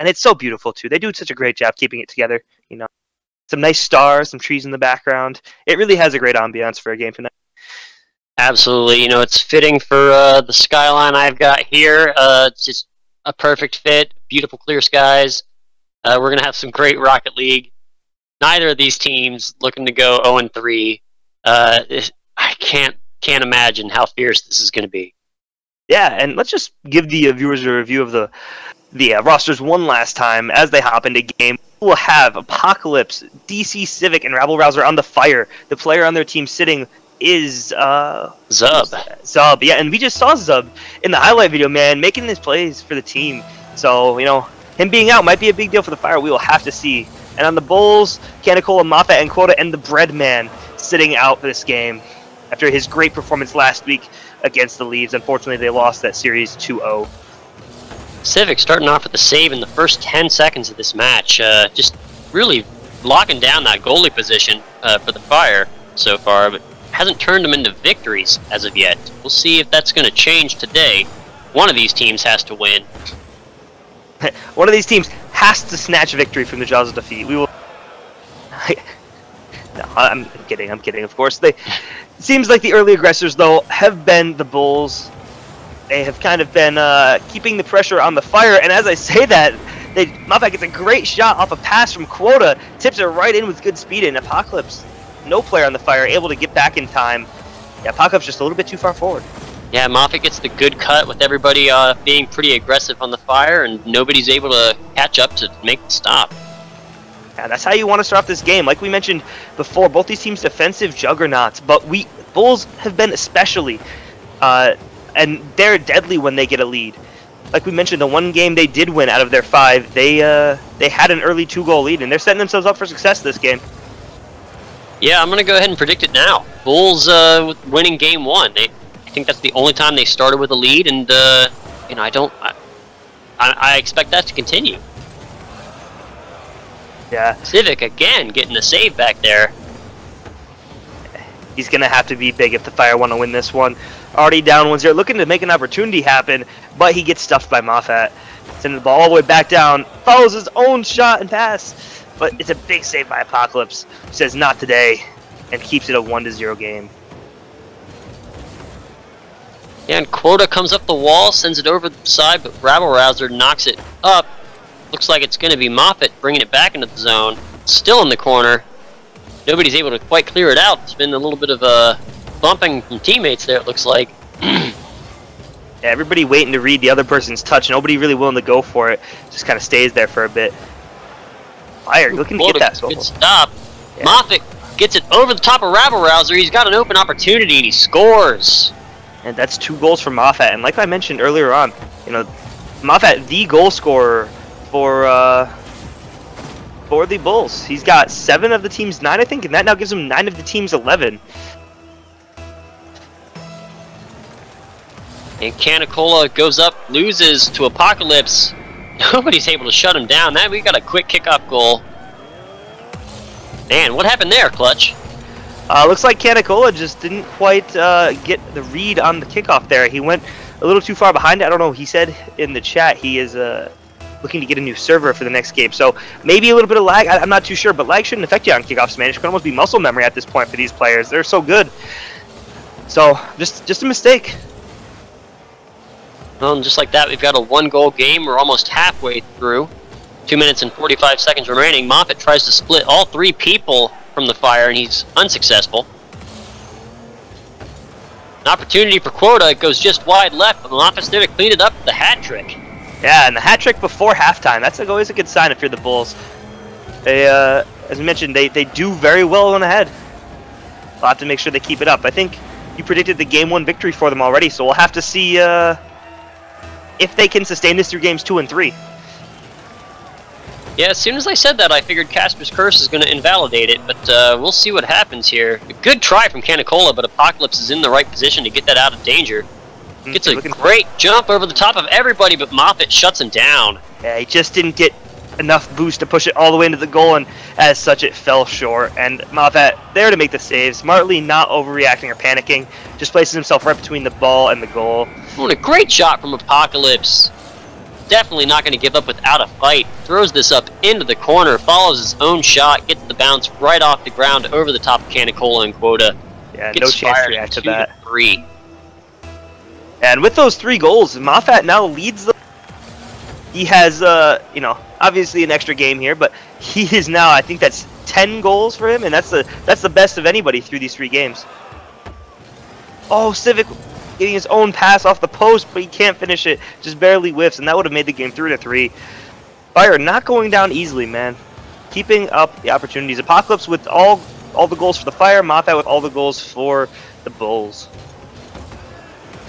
And it's so beautiful, too. They do such a great job keeping it together, you know. Some nice stars, some trees in the background. It really has a great ambiance for a game tonight. Absolutely. You know, it's fitting for the skyline I've got here. It's just a perfect fit. Beautiful clear skies. We're going to have some great Rocket League. Neither of these teams looking to go 0-3. I can't imagine how fierce this is going to be. Yeah, and let's just give the viewers a review of the rosters one last time as they hop into game. We'll have Apocalypse, DC Civic, and Rabble Rouser on the fire. The player on their team sitting is Zub. Zub, yeah, and we just saw Zub in the highlight video, man, making his plays for the team. So, you know, him being out might be a big deal for the Fire. We will have to see. And on the Bulls, Canicola, Moffat, and Quota, and the Breadman sitting out for this game after his great performance last week against the Leaves. Unfortunately, they lost that series 2-0. Civic starting off with the save in the first 10 seconds of this match. Just really locking down that goalie position for the Fire so far, but hasn't turned them into victories as of yet. We'll see if that's going to change today. One of these teams has to win. One of these teams has to snatch victory from the jaws of defeat. We will... No, I'm kidding, of course. It seems like the early aggressors, though, have been the Bulls. They have kind of been keeping the pressure on the Fire, and as I say that, Moffat gets a great shot off a pass from Quota, tips it right in with good speed, and Apocalypse, no player on the Fire, able to get back in time. Yeah, Apocalypse just a little bit too far forward. Yeah, Moffat gets the good cut with everybody being pretty aggressive on the Fire, and nobody's able to catch up to make the stop. Yeah, that's how you want to start off this game. Like we mentioned before, both these teams defensive juggernauts, but Bulls have been especially, and they're deadly when they get a lead. Like we mentioned, the one game they did win out of their 5, they had an early 2-goal lead, and they're setting themselves up for success this game. Yeah, I'm going to go ahead and predict it now. Bulls winning game 1. I think that's the only time they started with a lead, and you know, I expect that to continue. Yeah. Civic again getting a save back there. He's going to have to be big if the Fire want to win this one. Already down 1-0, looking to make an opportunity happen, but he gets stuffed by Moffat. Sending the ball all the way back down, follows his own shot and pass, but it's a big save by Apocalypse, who says not today, and keeps it a 1-0 game. Yeah, and Quota comes up the wall, sends it over the side, but Rabble Rouser knocks it up. Looks like it's going to be Moffat bringing it back into the zone. Still in the corner. Nobody's able to quite clear it out. It's been a little bit of a bumping from teammates there, it looks like. Yeah, everybody waiting to read the other person's touch. Nobody really willing to go for it. Just kind of stays there for a bit. Fire, looking to get that. Good stop. Yeah. Moffat gets it over the top of Rabble Rouser. He's got an open opportunity, and he scores. And that's 2 goals for Moffat. And like I mentioned earlier on, you know, Moffat, the goal scorer for the Bulls. He's got 7 of the team's 9, I think, and that now gives him 9 of the team's 11. And Canicola goes up, loses to Apocalypse. Nobody's able to shut him down. Now we got a quick kickoff goal. Man, what happened there, Clutch? Looks like Canicola just didn't quite get the read on the kickoff there. He went a little too far behind it. I don't know. He said in the chat he is looking to get a new server for the next game. So maybe a little bit of lag. I'm not too sure, but lag shouldn't affect you on kickoffs, man. It could almost be muscle memory at this point for these players. They're so good. So just a mistake. Well, and just like that, we've got a 1-goal game. We're almost halfway through. 2 minutes and 45 seconds remaining. Moffat tries to split all 3 people from the Fire, and he's unsuccessful. An opportunity for Quota. It goes just wide left, but Moffat's there to clean it up with the hat trick. Yeah, and the hat trick before halftime. That's always a good sign if you're the Bulls. They, as we mentioned, they do very well on ahead. We'll have to make sure they keep it up. I think you predicted the game 1 victory for them already, so we'll have to see if they can sustain this through games 2 and 3. Yeah, as soon as I said that, I figured Casper's Curse is going to invalidate it, but we'll see what happens here. A good try from Canicola, but Apocalypse is in the right position to get that out of danger. Gets a great jump over the top of everybody, but Moffat shuts him down. Yeah, he just didn't get enough boost to push it all the way into the goal, and as such, it fell short. And Moffat there to make the save, smartly not overreacting or panicking, just places himself right between the ball and the goal. Oh, and a great shot from Apocalypse. definitely not going to give up without a fight. Throws this up into the corner, follows his own shot, gets the bounce right off the ground over the top of Canicola and Quota. Yeah, Gets no chance to fired react to 2 that. 3. And with those 3 goals, Moffat now leads the... He has, you know, obviously an extra game here, but he is now, I think that's 10 goals for him, and that's the best of anybody through these 3 games. Oh, Civic getting his own pass off the post, but he can't finish it. Just barely whiffs, and that would have made the game 3-3. Fire not going down easily, man. Keeping up the opportunities. Apocalypse with all the goals for the Fire, Moffat with all the goals for the Bulls.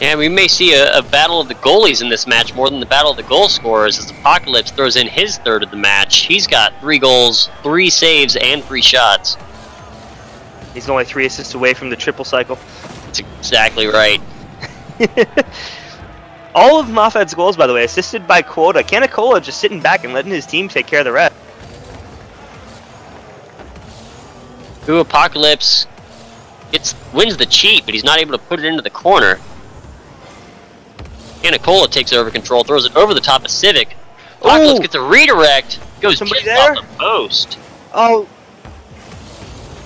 And we may see a battle of the goalies in this match more than the battle of the goal scorers, as Apocalypse throws in his third of the match. He's got 3 goals, 3 saves, and 3 shots. He's only 3 assists away from the triple cycle. That's exactly right. All of Moffat's goals, by the way, assisted by Quota. Canicola just sitting back and letting his team take care of the rest. Who Apocalypse wins the cheat, but he's not able to put it into the corner. Canicola takes over control, throws it over the top of Civic. Apocalypse gets a redirect, goes Somebody just there? off the post. Oh,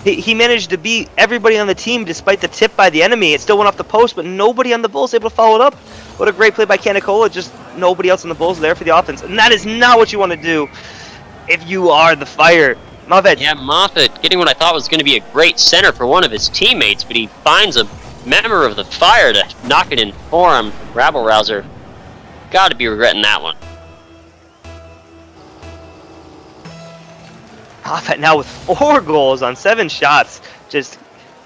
he managed to beat everybody on the team despite the tip by the enemy. It still went off the post, but nobody on the Bulls able to follow it up. What a great play by Canicola. Just nobody else on the Bulls there for the offense. And that is not what you want to do if you are the Fire. Moffat. Yeah, Moffat getting what I thought was going to be a great center for one of his teammates, but he finds a member of the Fire to knock it in for him. Rabble Rouser. Got to be regretting that one. Moffat now with 4 goals on 7 shots. Just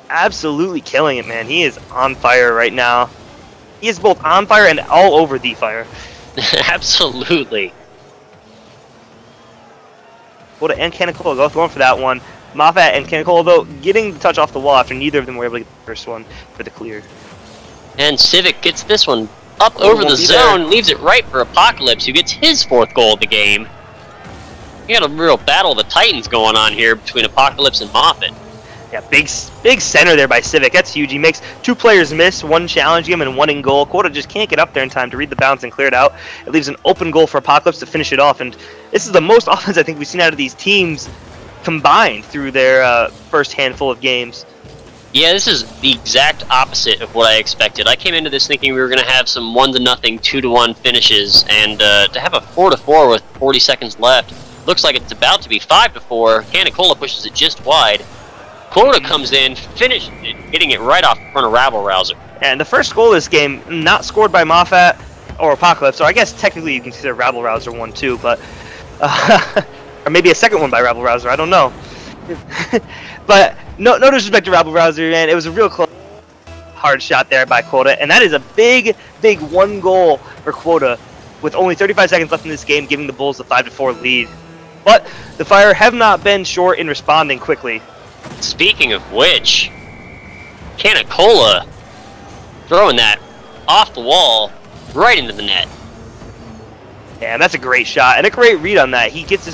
absolutely killing it, man. He is on fire right now. He is both on fire and all over the Fire. Absolutely. Quota and Canicola both going for that one. Moffat and Canicola, though, getting the touch off the wall after neither of them were able to get the first one for the clear. And Civic gets this one up over the zone, leaves it right for Apocalypse, who gets his 4th goal of the game. You got a real battle of the Titans going on here between Apocalypse and Moffat. Yeah, big center there by Civic. That's huge. He makes 2 players miss, 1 challenging him and 1 in goal. Quota just can't get up there in time to read the bounce and clear it out. It leaves an open goal for Apocalypse to finish it off. And this is the most offense I think we've seen out of these teams combined through their first handful of games. Yeah, this is the exact opposite of what I expected. I came into this thinking we were going to have some 1-0, 2-1 finishes, and to have a 4-4 with 40 seconds left, looks like it's about to be 5-4. Canicola pushes it just wide. Quota comes in, finishes it, getting it right off in front of Rabble Rouser. And the first goal of this game, not scored by Moffat or Apocalypse, or I guess technically you can consider Rabble Rouser one too, but or maybe a second one by Rabble Rouser, I don't know. But no disrespect to Rabble Rouser, man. It was a real close, hard shot there by Quota, and that is a big 1 goal for Quota with only 35 seconds left in this game, giving the Bulls the 5-4 lead. But the Fire have not been short in responding quickly. Speaking of which, Canicola throwing that off the wall right into the net. Yeah, that's a great shot and a great read on that. He gets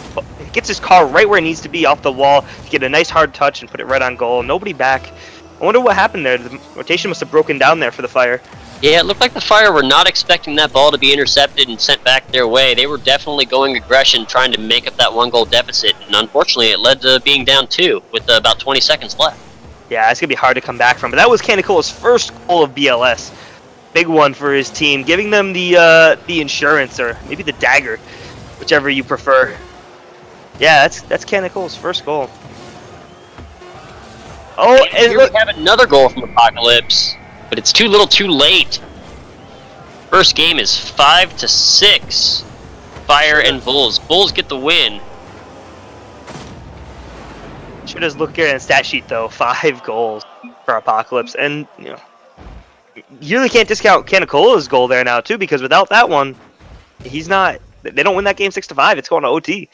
his car right where it needs to be off the wall to get a nice hard touch and put it right on goal. Nobody back. I wonder what happened there. The rotation must have broken down there for the Fire. Yeah, it looked like the Fire were not expecting that ball to be intercepted and sent back their way. They were definitely going aggression, trying to make up that 1-goal deficit, and unfortunately it led to being down 2 with about 20 seconds left. Yeah, it's going to be hard to come back from, but that was Canicola's first goal of BLS. Big one for his team, giving them the insurance, or maybe the dagger, whichever you prefer. Yeah, that's Canicola's first goal. Oh, and here we have another goal from Apocalypse. But it's too little too late. First game is 5-6. Fire and Bulls. Bulls get the win. Should just look here in the stat sheet though. 5 goals for Apocalypse. And you know, you really can't discount Canicola's goal there now too, because without that one, he's not, they don't win that game 6-5. It's going to OT.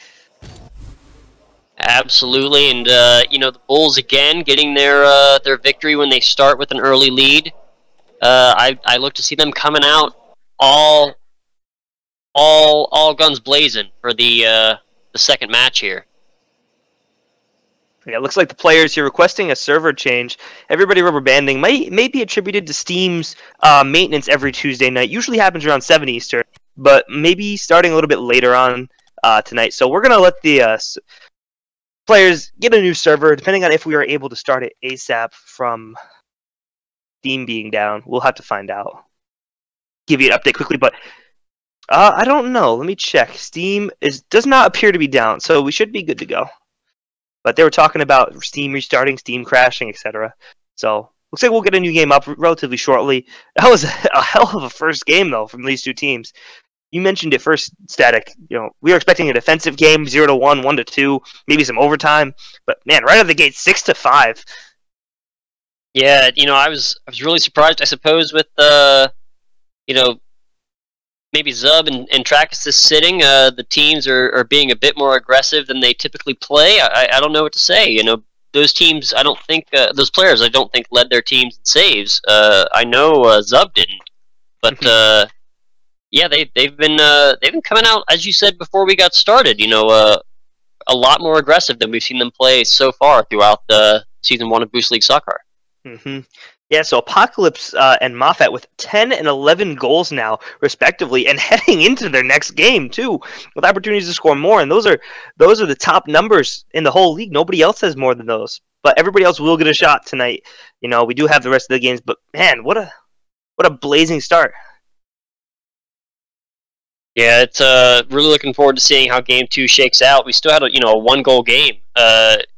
Absolutely, and you know, the Bulls again getting their victory when they start with an early lead. I look to see them coming out all guns blazing for the second match here. Yeah, it looks like the players here requesting a server change. Everybody rubber banding may be attributed to Steam's maintenance every Tuesday night. Usually happens around 7 Eastern. but maybe starting a little bit later on tonight. So we're gonna let the players get a new server, depending on if we are able to start it ASAP from Steam being down. We'll have to find out. Give you an update quickly, but I don't know. Let me check. Steam does not appear to be down, so we should be good to go. But they were talking about Steam restarting, Steam crashing, etc. So looks like we'll get a new game up relatively shortly. That was a hell of a first game, though, from these two teams. You mentioned it first, Static. You know, we were expecting a defensive game, 0-1, 1-2, maybe some overtime. But man, right out of the gate, 6-5. Yeah, you know, I was really surprised. I suppose with you know, maybe Zub and Trakus is sitting, the teams are being a bit more aggressive than they typically play. I don't know what to say. You know, those teams, I don't think those players, I don't think led their teams in saves. I know Zub didn't, but yeah, they've been coming out, as you said before we got started. You know, a lot more aggressive than we've seen them play so far throughout the season 1 of Boost League Soccer. Yeah, so Apocalypse and Moffat with 10 and 11 goals now, respectively, and heading into their next game too, with opportunities to score more. And those are the top numbers in the whole league. Nobody else has more than those, but everybody else will get a shot tonight. You know, we do have the rest of the games, but man, what a blazing start! Yeah, it's really looking forward to seeing how Game 2 shakes out. We still had a 1-goal game,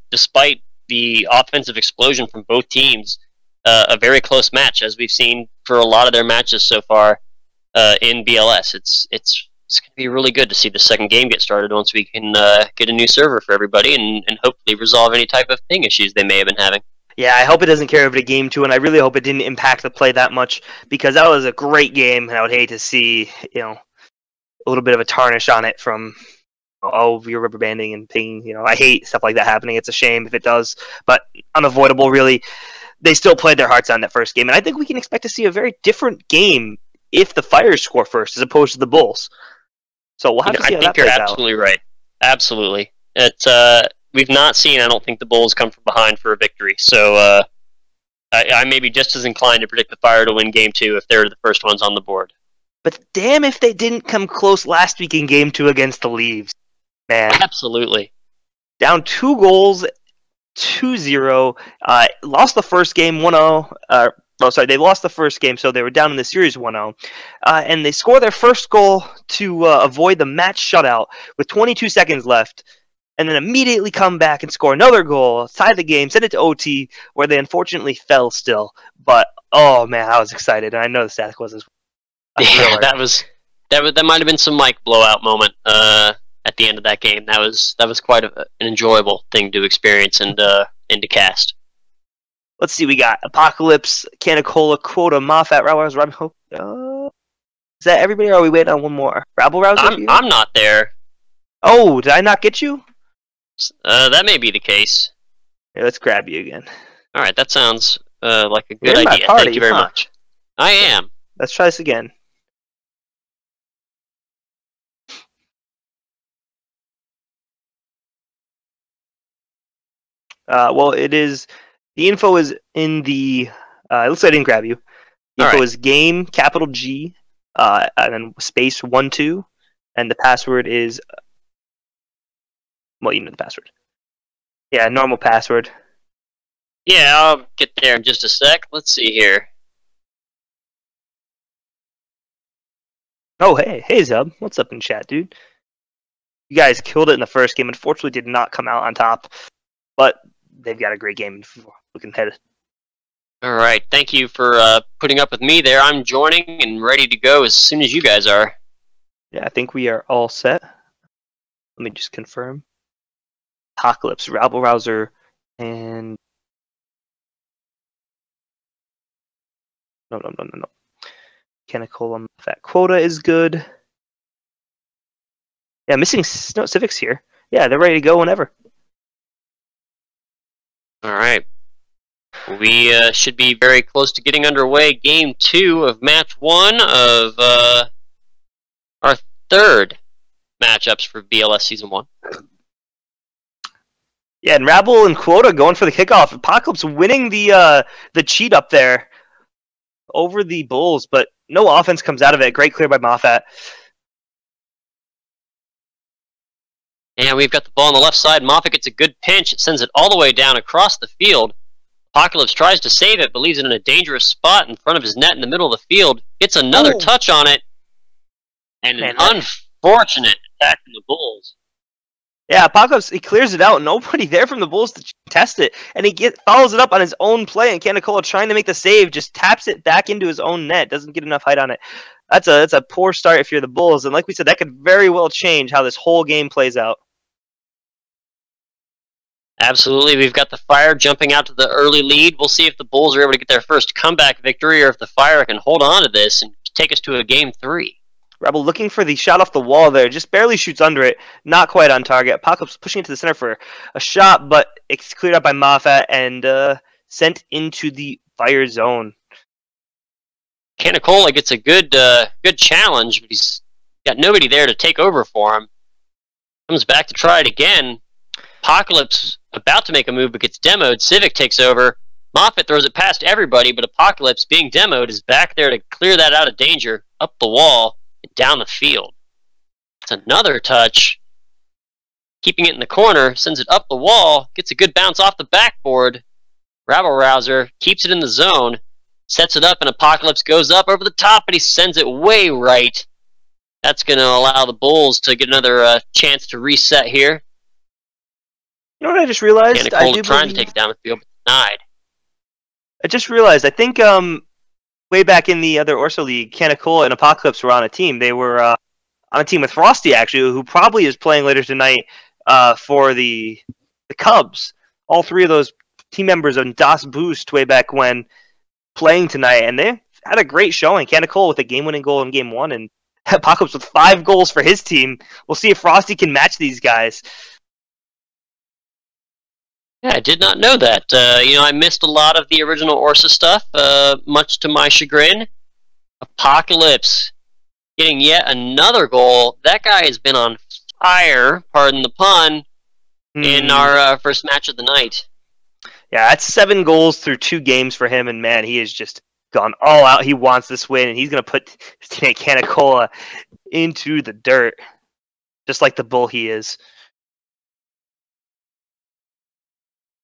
despite the offensive explosion from both teams. A very close match, as we've seen for a lot of their matches so far in BLS. It's going to be really good to see the second game get started once we can get a new server for everybody and hopefully resolve any type of ping issues they may have been having. Yeah, I hope it doesn't carry over to Game 2, and I really hope it didn't impact the play that much, because that was a great game, and I would hate to see, a little bit of a tarnish on it from, you're rubber banding and pinging. I hate stuff like that happening. It's a shame if it does, but unavoidable, really. They still played their hearts on that first game, and I think we can expect to see a very different game if the Fires score first as opposed to the Bulls. So we'll have to see how that plays out. I think you're absolutely right. Absolutely. We've not seen, I don't think, the Bulls come from behind for a victory. So I may be just as inclined to predict the Fire to win Game 2 if they're the first ones on the board. But damn if they didn't come close last week in Game 2 against the Leaves. Man. Absolutely. Down 2 goals, 2-0. Lost the first game 1-0. They lost the first game, so they were down in the series 1-0. And they score their first goal to avoid the match shutout with 22 seconds left. And then immediately come back and score another goal, tie the game, send it to OT, where they unfortunately fell still. But, oh man, I was excited. And I know the Static was as well. Yeah, that might have been some mic blowout moment at the end of that game. That was quite an enjoyable thing to experience and to cast. Let's see, we got Apocalypse, Canicola, Quota, Moffat, Rabble Rouser. Is that everybody, or are we waiting on one more? Rabble Rouser? I'm not there. Oh, did I not get you? That may be the case. Here, let's grab you again. All right, that sounds like a good idea. Party, thank you very much. I am. Let's try this again. Well, it is. The info is in the. It looks like I didn't grab you. The info is game capital G, and then space 12, and the password is. Well, you know the password. Yeah, normal password. Yeah, I'll get there in just a sec. Let's see here. Oh, hey Zub, what's up in chat, dude? You guys killed it in the first game. Unfortunately, did not come out on top, but they've got a great game looking ahead. All right, thank you for putting up with me there. I'm joining and ready to go as soon as you guys are. Yeah, I think we are all set. Let me just confirm. Apocalypse, Rabble Rouser, and no. Canicola, Fat Quota is good. Yeah, missing no Civics here. Yeah, they're ready to go whenever. All right. We should be very close to getting underway. Game 2 of Match 1 of our third matchups for BLS Season 1. Yeah, and Rabble and Quota going for the kickoff. Apocalypse winning the cheat up there over the Bulls, but no offense comes out of it. Great clear by Moffat. And we've got the ball on the left side. Moffat gets a good pinch. It sends it all the way down across the field. Apocalypse tries to save it, but leaves it in a dangerous spot in front of his net in the middle of the field. Gets another touch on it. And an unfortunate attack from the Bulls. Yeah, Apocalypse, he clears it out. Nobody there from the Bulls to test it. And he follows it up on his own play. And Canicola, trying to make the save, just taps it back into his own net. Doesn't get enough height on it. That's a poor start if you're the Bulls. And like we said, that could very well change how this whole game plays out. Absolutely. We've got the Fire jumping out to the early lead. We'll see if the Bulls are able to get their first comeback victory or if the Fire can hold on to this and take us to a Game 3. Rebel looking for the shot off the wall there. Just barely shoots under it. Not quite on target. Apocalypse pushing it to the center for a shot, but it's cleared up by Moffat and sent into the Fire zone. Canicola gets a good challenge, but he's got nobody there to take over for him. Comes back to try it again. Apocalypse about to make a move, but gets demoed. Civic takes over. Moffat throws it past everybody, but Apocalypse, being demoed, is back there to clear that out of danger, up the wall, and down the field. It's another touch. Keeping it in the corner, sends it up the wall, gets a good bounce off the backboard. Rabble-rouser keeps it in the zone, sets it up, and Apocalypse goes up over the top, but he sends it way right. That's going to allow the Bulls to get another chance to reset here. You know what I just realized? Canicola trying to take it down the field, but denied. I just realized, I think way back in the other Orso League, Canicola and Apocalypse were on a team. They were on a team with Frosty, actually, who probably is playing later tonight for the Cubs. All three of those team members on Das Boost way back when playing tonight, and they had a great showing. Canicola with a game-winning goal in Game 1, and Apocalypse with 5 goals for his team. We'll see if Frosty can match these guys. Yeah, I did not know that. I missed a lot of the original Orsa stuff, much to my chagrin. Apocalypse getting yet another goal. That guy has been on fire, pardon the pun, in our first match of the night. Yeah, that's 7 goals through 2 games for him, and man, he has just gone all out. He wants this win, and he's going to put his teammate Canicola into the dirt, just like the Bull he is.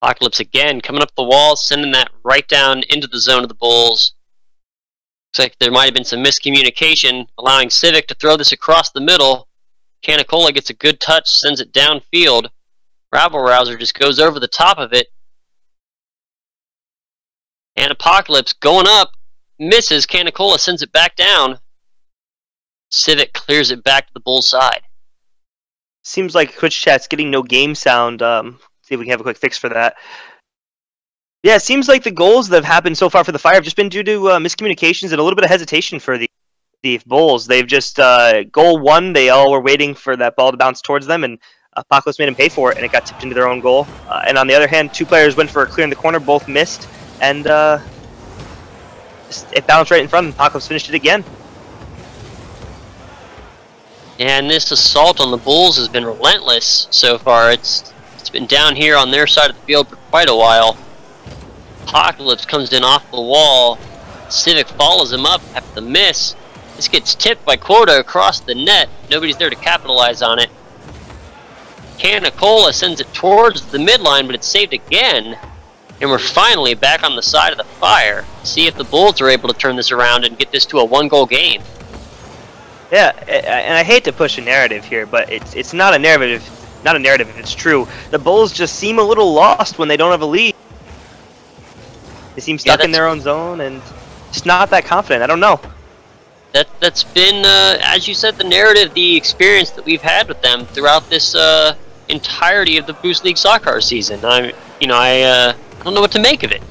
Apocalypse again, coming up the wall, sending that right down into the zone of the Bulls. Looks like there might have been some miscommunication, allowing Civic to throw this across the middle. Canicola gets a good touch, sends it downfield. Rabble-rouser just goes over the top of it. And Apocalypse going up, misses. Canicola sends it back down. Civic clears it back to the Bulls' side. Seems like Twitch chat's getting no game sound. See if we can have a quick fix for that. Yeah, it seems like the goals that have happened so far for the Fire have just been due to miscommunications and a little bit of hesitation for the Bulls. They've just, goal 1, they all were waiting for that ball to bounce towards them, and Apocalypse made them pay for it, and it got tipped into their own goal. And on the other hand, 2 players went for a clear in the corner, both missed, and it bounced right in front, and Apocalypse finished it again. And this assault on the Bulls has been relentless so far. It's been down here on their side of the field for quite a while. Apocalypse comes in off the wall. Civic follows him up after the miss. This gets tipped by Quota across the net. Nobody's there to capitalize on it. Canicola sends it towards the midline, but it's saved again. And we're finally back on the side of the Fire. See if the Bulls are able to turn this around and get this to a 1-goal game. Yeah, and I hate to push a narrative here, but it's not a narrative. Not a narrative if it's true. The Bulls just seem a little lost when they don't have a lead. They seem stuck in their own zone and just not that confident. I don't know. That's been, as you said, the narrative, the experience that we've had with them throughout this entirety of the Boost League Soccer season. I don't know what to make of it.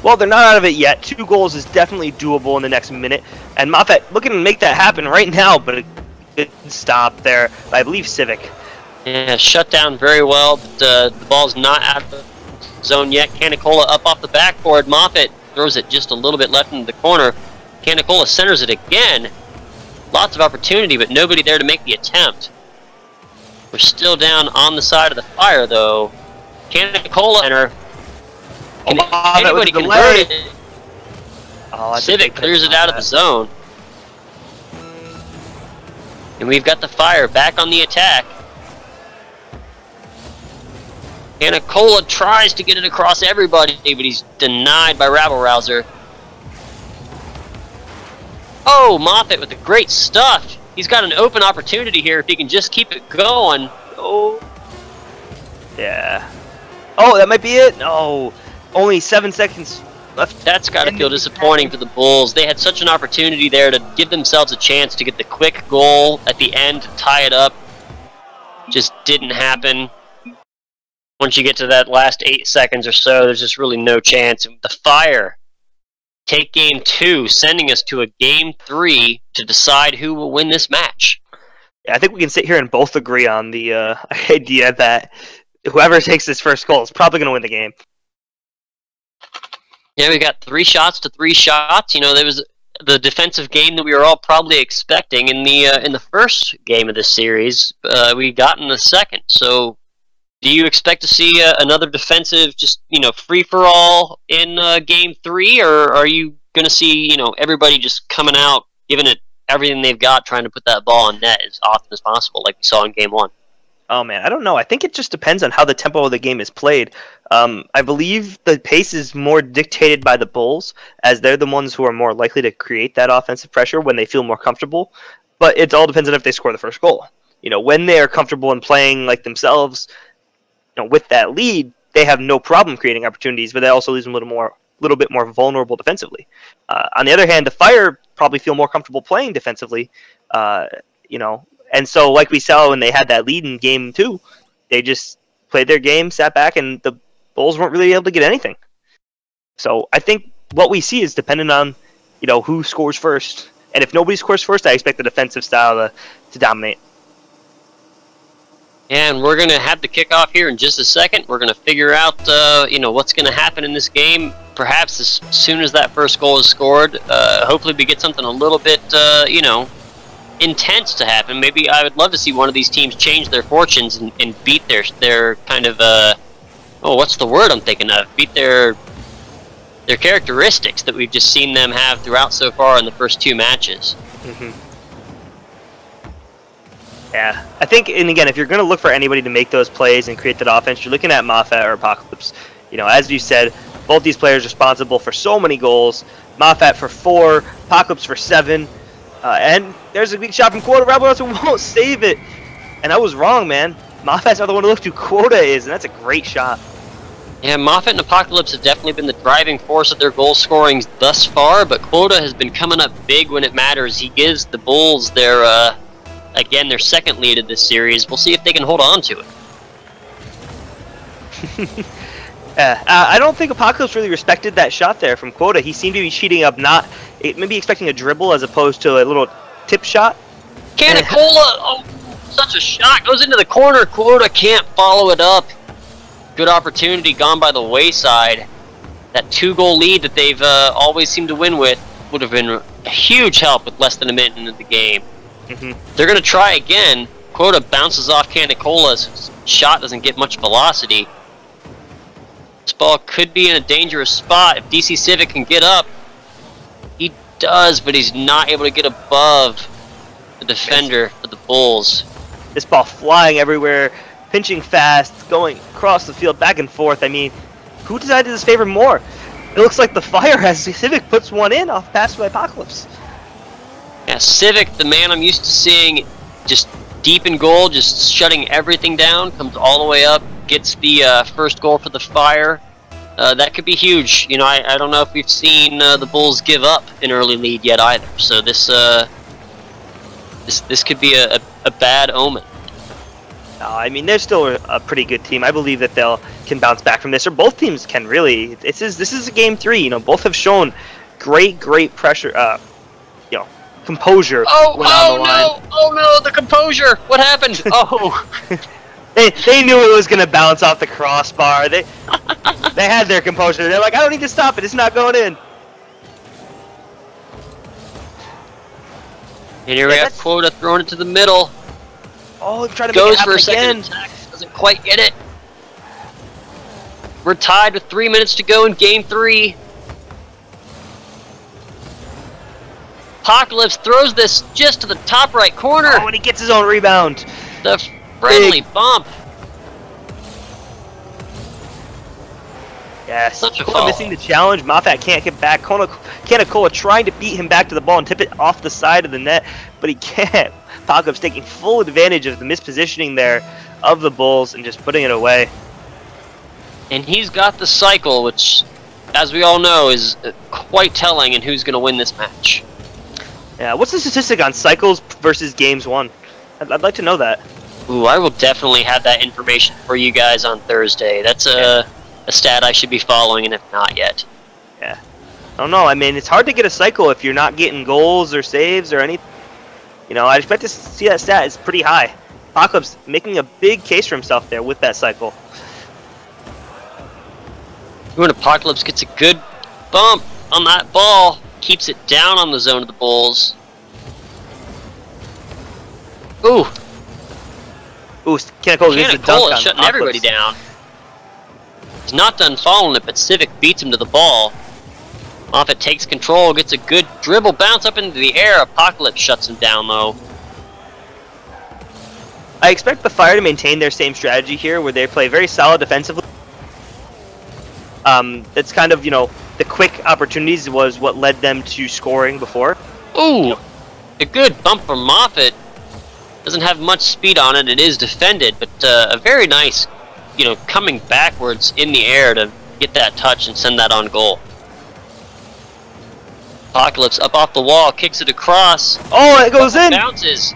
Well, they're not out of it yet. 2 goals is definitely doable in the next minute, and Moffat looking to make that happen right now, but good stop there by, I believe, Civic. Yeah, shut down very well, but the ball's not out of the zone yet. Canicola up off the backboard. Moffat throws it just a little bit left into the corner. Canicola centers it again. Lots of opportunity, but nobody there to make the attempt. We're still down on the side of the Fire, though. Canicola center. Anybody convert it. Civic clears it out of the zone. And we've got the Fire back on the attack. Canicola tries to get it across everybody, but he's denied by Rabble Rouser. Oh, Moffat with the great stuff. He's got an open opportunity here if he can just keep it going. Oh. Yeah. Oh, that might be it? No. Only 7 seconds left. That's got to feel disappointing for the Bulls. They had such an opportunity there to give themselves a chance to get the quick goal at the end to tie it up. Just didn't happen. Once you get to that last 8 seconds or so, there's just really no chance. The Fire take game 2, sending us to a game 3 to decide who will win this match. Yeah, I think we can sit here and both agree on the idea that whoever takes this first goal is probably going to win the game. Yeah, we got 3 shots to 3 shots. You know, there was the defensive game that we were all probably expecting in the first game of this series. We got in the second. So, do you expect to see another defensive, just free for all in game 3, or are you going to see everybody just coming out, giving it everything they've got, trying to put that ball on net as often as possible, like we saw in game 1? Oh man, I don't know. I think it just depends on how the tempo of the game is played. I believe the pace is more dictated by the Bulls, as they're the ones who are more likely to create that offensive pressure when they feel more comfortable. But it all depends on if they score the first goal. When they are comfortable and playing like themselves, with that lead, they have no problem creating opportunities, but that also leaves them a little bit more vulnerable defensively. On the other hand, the Fire probably feel more comfortable playing defensively, and so like we saw when they had that lead in game 2, they just played their game, sat back, and the Bulls weren't really able to get anything. So I think what we see is dependent on, who scores first. And if nobody scores first, I expect the defensive style to dominate. And we're going to have the kickoff here in just a second. We're going to figure out, what's going to happen in this game. Perhaps as soon as that first goal is scored, hopefully we get something a little bit, intense to happen. Maybe I would love to see one of these teams change their fortunes and beat their kind of, what's the word I'm thinking of? Beat their characteristics that we've just seen them have throughout so far in the first 2 matches. Mm-hmm. Yeah, I think, and again, if you're going to look for anybody to make those plays and create that offense, you're looking at Moffat or Apocalypse. As you said, both these players are responsible for so many goals. Moffat for 4, Apocalypse for 7, and there's a big shot from Quota. Rabble Rouser won't save it, and I was wrong, man. Moffat's not the one to look who Quota is, and that's a great shot. Yeah, Moffat and Apocalypse have definitely been the driving force of their goal scoring thus far, but Quota has been coming up big when it matters. He gives the Bulls their second lead of this series. We'll see if they can hold on to it. I don't think Apocalypse really respected that shot there from Quota. He seemed to be cheating up, maybe expecting a dribble as opposed to a little tip shot. Canicola! Such a shot. Goes into the corner. Quota can't follow it up. Good opportunity gone by the wayside. That 2-goal lead that they've always seemed to win with would have been a huge help with less than a minute into the game. Mm-hmm. They're going to try again. Quota bounces off Canicola's shot, doesn't get much velocity. This ball could be in a dangerous spot. If DC Civic can get up, he does, but he's not able to get above the defender for the Bulls. This ball flying everywhere, pinching fast, going across the field, back and forth. I mean, who decided this favor more? It looks like the Fire has Civic puts one in off pass by Apocalypse. Yeah, Civic, the man I'm used to seeing just deep in goal, just shutting everything down, comes all the way up, gets the first goal for the Fire. That could be huge. I don't know if we've seen the Bulls give up an early lead yet either. So this could be a bad omen. I mean, they're still a pretty good team. I believe that can bounce back from this, or both teams can really. This is a game 3. Both have shown great pressure. Composure. Oh no! The composure. What happened? Oh. They knew it was gonna bounce off the crossbar. They had their composure. They're like, I don't need to stop it. It's not going in. And here we have Quota throwing it to the middle. Oh, trying to make it happen again. Attack, doesn't quite get it. We're tied with 3 minutes to go in game 3. Apocalypse throws this just to the top right corner. Oh, and he gets his own rebound. The friendly bump. Yes, Such a Kola fall. missing the challenge. Moffat can't get back. Canicola trying to beat him back to the ball and tip it off the side of the net, but he can't. Apocalypse taking full advantage of the mispositioning there of the Bulls and just putting it away. And he's got the cycle, which, as we all know, is quite telling in who's going to win this match. Yeah, what's the statistic on cycles versus games won? I'd like to know that. Ooh, I will definitely have that information for you guys on Thursday. That's a stat I should be following, and if not yet. Yeah. I don't know. I mean, it's hard to get a cycle if you're not getting goals or saves or anything. You know, I expect to see that stat is pretty high. Apocalypse making a big case for himself there with that cycle. When Apocalypse gets a good bump on that ball, keeps it down on the zone of the Bulls. Ooh, Ooh, Canicola gets a dunk Canicola on shutting everybody Apocalypse. down. He's not done following it, but Civic beats him to the ball. Moffat takes control, gets a good dribble, bounce up into the air. Apocalypse shuts him down, though. I expect the Fire to maintain their same strategy here, where they play very solid defensively. It's kind of, you know, the quick opportunities was what led them to scoring before. Ooh, a good bump from Moffat. Doesn't have much speed on it. It is defended, but a very nice, you know, coming backwards in the air to get that touch and send that on goal. Apocalypse up off the wall, kicks it across. Oh, it goes in! Bounces.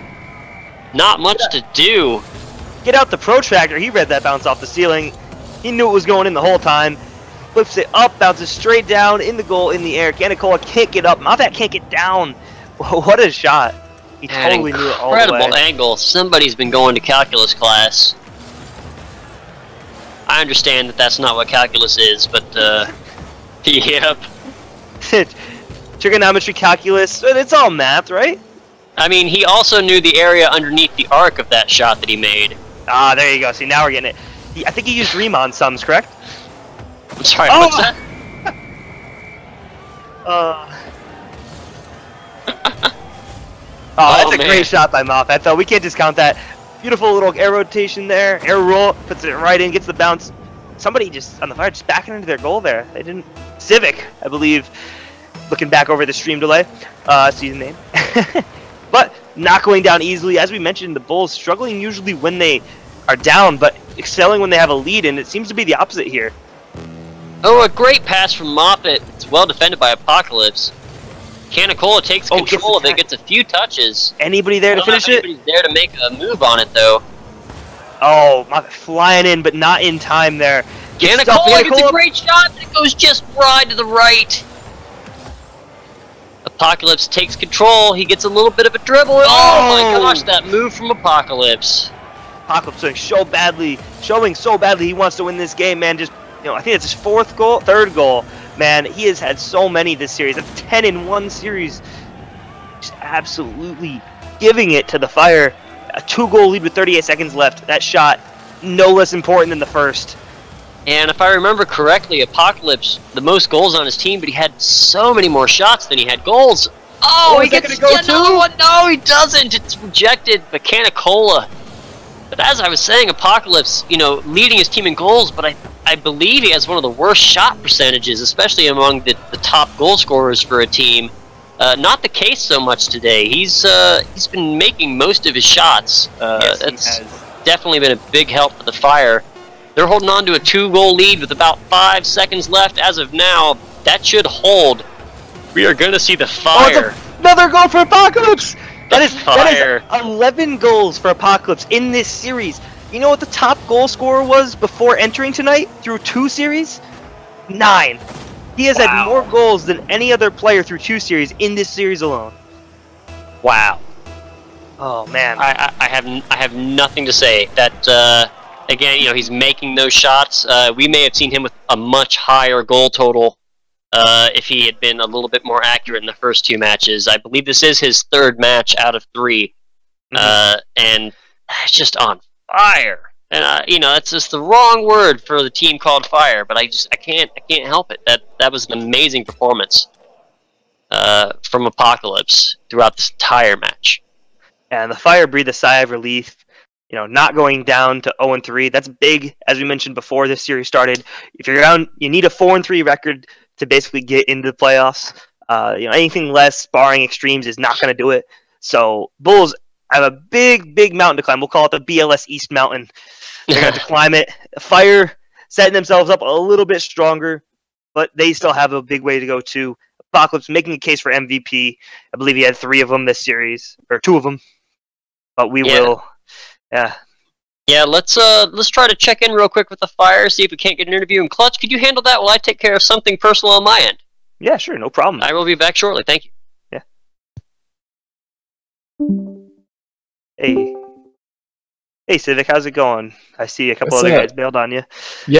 Not much to do. Get out the protractor. He read that bounce off the ceiling. He knew it was going in the whole time. Flips it up, bounces straight down in the goal in the air. Canicola can't get up. Moffat can't get down. What a shot. He totally knew it all the way. Incredible angle. Somebody's been going to calculus class. I understand that that's not what calculus is, but yep. Trigonometry, calculus, it's all math, right? I mean, he also knew the area underneath the arc of that shot that he made. Ah, there you go. See, now we're getting it. I think he used Riemann sums, correct? I'm sorry, Oh! what's that? That's a man. great shot by Moffat, though. We can't discount that. Beautiful little air rotation there. Air roll, puts it right in, gets the bounce. Somebody just, on the Fire, just backing into their goal there. They didn't... Civic, I believe, looking back over the stream delay. See the name. But not going down easily. As we mentioned, the Bulls struggling usually when they are down, but excelling when they have a lead, and it seems to be the opposite here. Oh, a great pass from Moffat. It's well defended by Apocalypse. Canicola takes control of it, gets a few touches. Anybody there to finish it? Anybody's there to make a move on it, though. Oh, Moffat flying in, but not in time there. Canicola gets a great shot, but it goes just wide to the right. Apocalypse takes control. He gets a little bit of a dribble. Oh my gosh, that move from Apocalypse. Apocalypse showing so badly he wants to win this game, man. Just, you know, I think it's his third goal. Man, he has had so many this series. That's 10 in one series. Just absolutely giving it to the Fire. A 2-goal lead with 38 seconds left. That shot, no less important than the first. And if I remember correctly, Apocalypse, the most goals on his team, but he had so many more shots than he had goals. Oh, he gets another one. No, he doesn't. It's rejected. But Canicola. But as I was saying, Apocalypse, you know, leading his team in goals, but I believe he has one of the worst shot percentages, especially among the top goal scorers for a team. Not the case so much today. He's been making most of his shots. Yes, that's definitely been a big help for the Fire. They're holding on to a 2-goal lead with about 5 seconds left as of now. That should hold. We are going to see the Fire. Oh, another goal for Apocalypse! That is 11 goals for Apocalypse in this series. You know what the top goal scorer was before entering tonight through 2 series? 9. He has had more goals than any other player through 2 series in this series alone. Wow. Oh man. I have nothing to say. That again, you know, he's making those shots. We may have seen him with a much higher goal total if he had been a little bit more accurate in the first 2 matches. I believe this is his 3rd match out of 3, and it's just on fire. And you know, that's just the wrong word for the team called Fire, but I can't help it. That was an amazing performance. from Apocalypse throughout this entire match. And the Fire breathed a sigh of relief. You know, not going down to 0-3. That's big, as we mentioned before this series started. If you're down, you need a 4-3 record to basically get into the playoffs. You know, anything less, barring extremes, is not going to do it. So Bulls have a big mountain to climb. We'll call it the BLS East Mountain. They're going to have to climb it. Fire setting themselves up a little bit stronger, but they still have a big way to go too. Apocalypse making a case for MVP. I believe he had 3 of them this series, or 2 of them. But we will. Yeah, let's try to check in real quick with the Fire, see if we can't get an interview. And Clutch, could you handle that while I take care of something personal on my end? Yeah, sure, no problem. I will be back shortly. Thank you. Yeah. Hey, Civic, how's it going? I see a couple What's other up? guys bailed on you.